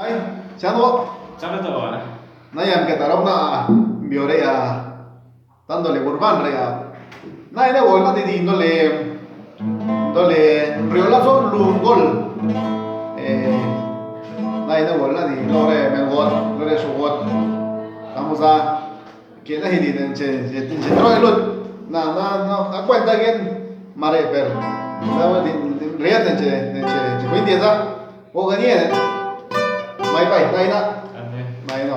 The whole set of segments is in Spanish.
Ay, chán bộ. Chắc là tổ à? Nay em cái tarong na biểu đây à, tan dole burban đây à. Nay đây gọi là gì dole riola son lungol. Nay đây gọi là gì lore mengot, lore sugot. Estamos a que la gente se trae los na cuenta que mare per. Na riat se quindi esa o ganie. Mai pai nay na. Anh ơi. Nay no.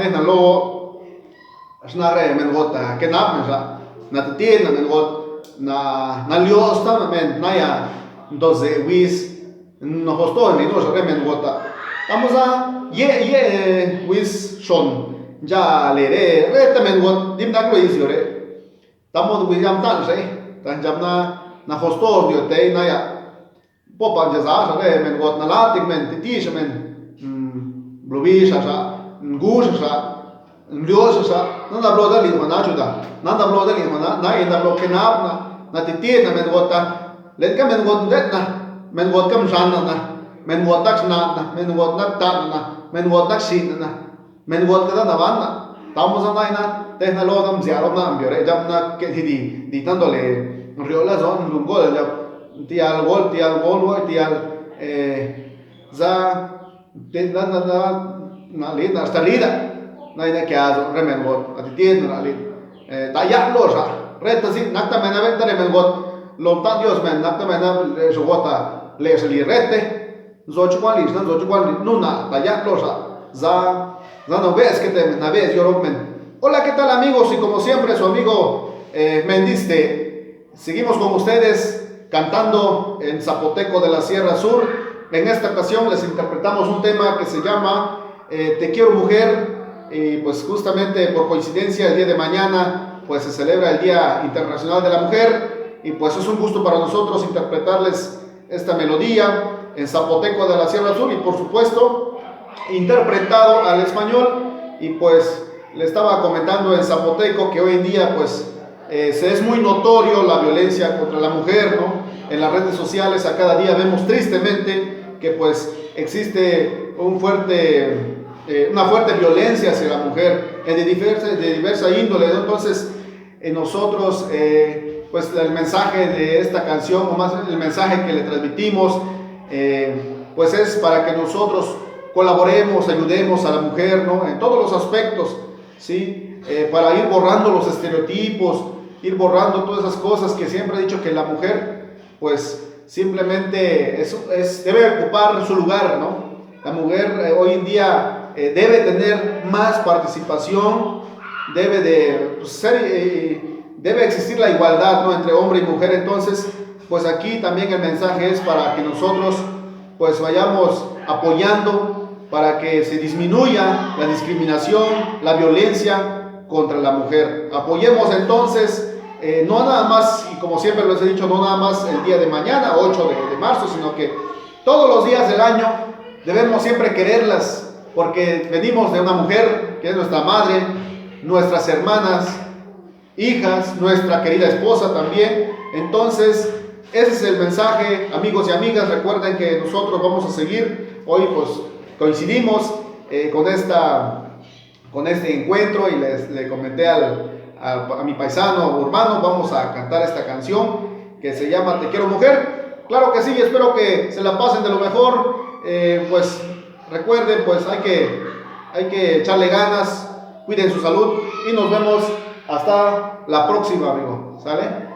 tehna lo snare men gota kenap men sa na tiena men got na liosta men na ya 12 wis no hosto ni no sa men gota estamos a wis son ya le re men got dim na lo isiore estamos william tan sei tan jamna hosto dio te na ya popa jaza sa re men got na latik men titisha men Bluvisha sa, Ngusha sa, Lyosa sa, nanda bloda li mana chuda, nanda bloda li mana, na inda blo kenap na titit na men gota, let ka men got det na, men got kam shan na, men got tak na, men got nak tan na, men got nak sin na, men got kada na van na, tamo sa na tehna lo dam ziarop na ambiore, jab na ke di tandole riola zon lungol jab tial gol tial za na lid na sta lida na ina kya remen got atitien na lid ta ya lo sa reta sin nakta mena venta remen got lo tan dios men nakta mena so gota le sali rete zo chukwan nuna ta ya lo sa za no ves que te na ves yo men. Hola, ¿qué tal amigos? Y como siempre su amigo Mendiste, seguimos con ustedes cantando en zapoteco de la Sierra Sur. En esta ocasión les interpretamos un tema que se llama Te quiero mujer, y pues justamente por coincidencia el día de mañana pues se celebra el Día Internacional de la Mujer y pues es un gusto para nosotros interpretarles esta melodía en zapoteco de la Sierra Sur y por supuesto interpretado al español. Y pues le estaba comentando en zapoteco que hoy en día pues se es muy notorio la violencia contra la mujer, ¿no? En las redes sociales a cada día vemos tristemente que pues existe una fuerte violencia hacia la mujer de diversa índole, ¿no? Entonces nosotros pues el mensaje de esta canción o más el mensaje que le transmitimos pues es para que nosotros colaboremos, ayudemos a la mujer, ¿no? En todos los aspectos, ¿sí? Para ir borrando los estereotipos, ir borrando todas esas cosas que siempre he dicho que la mujer pues simplemente debe ocupar su lugar, ¿no? La mujer hoy en día debe tener más participación, debe existir la igualdad, ¿no? Entre hombre y mujer. Entonces, pues aquí también el mensaje es para que nosotros pues vayamos apoyando para que se disminuya la discriminación, la violencia contra la mujer. Apoyemos entonces. No nada más, y como siempre les he dicho, no nada más el día de mañana, 8 de marzo, sino que todos los días del año debemos siempre quererlas, porque venimos de una mujer que es nuestra madre, nuestras hermanas, hijas, nuestra querida esposa también. Entonces, ese es el mensaje, amigos y amigas. Recuerden que nosotros vamos a seguir, hoy pues coincidimos con este encuentro y le comenté a mi paisano urbano, vamos a cantar esta canción que se llama Te quiero mujer. Claro que sí, espero que se la pasen de lo mejor. Pues recuerden, pues hay que echarle ganas, cuiden su salud y nos vemos hasta la próxima, amigo. ¿Sale?